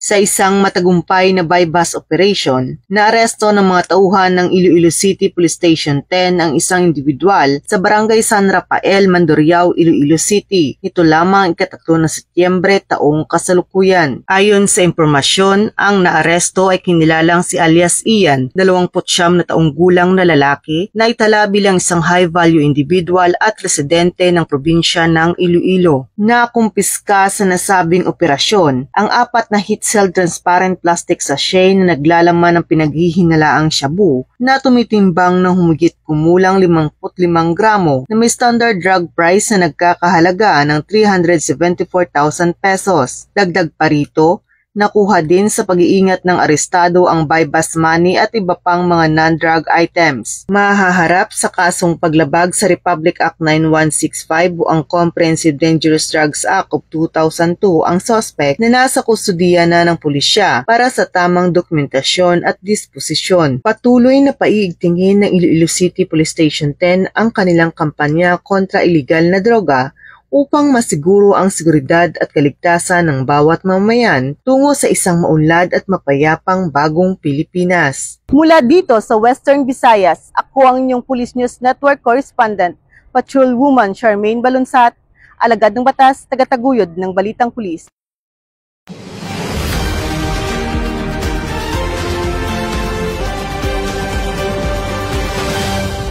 Sa isang matagumpay na buy-bust operation, naaresto ng mga tauhan ng Iloilo City Police Station 10 ang isang individual sa Barangay San Rafael, Mandurriao, Iloilo City. Ito lamang ika-3 ng Setyembre taong kasalukuyan. Ayon sa impormasyon, ang naaresto ay kinilalang si alias Ian, 29 na taong gulang na lalaki na itala bilang isang high-value individual at residente ng probinsya ng Iloilo. Nakumpiska sa nasabing operasyon ang 4 na heat-sealed transparent plastic sachet na naglalaman ng pinaghihinalaang shabu na tumitimbang ng humigit kumulang 55 gramo na may standard drug price na nagkakahalaga ng 374,000 pesos. Dagdag pa rito, nakuha din sa pag-iingat ng arestado ang buy-bust money at iba pang mga non-drug items. Mahaharap sa kasong paglabag sa Republic Act 9165 o ang Comprehensive Dangerous Drugs Act of 2002 ang suspect na nasa kustudiya na ng pulisya para sa tamang dokumentasyon at disposisyon. Patuloy na paiigtingin ng Iloilo City Police Station 10 ang kanilang kampanya kontra iligal na droga upang masiguro ang seguridad at kaligtasan ng bawat mamamayan tungo sa isang maunlad at mapayapang bagong Pilipinas. Mula dito sa Western Visayas, ako ang inyong Police News Network Correspondent, Patrolwoman Charmaine Balunsat, alagad ng batas, tagataguyod ng Balitang Pulis.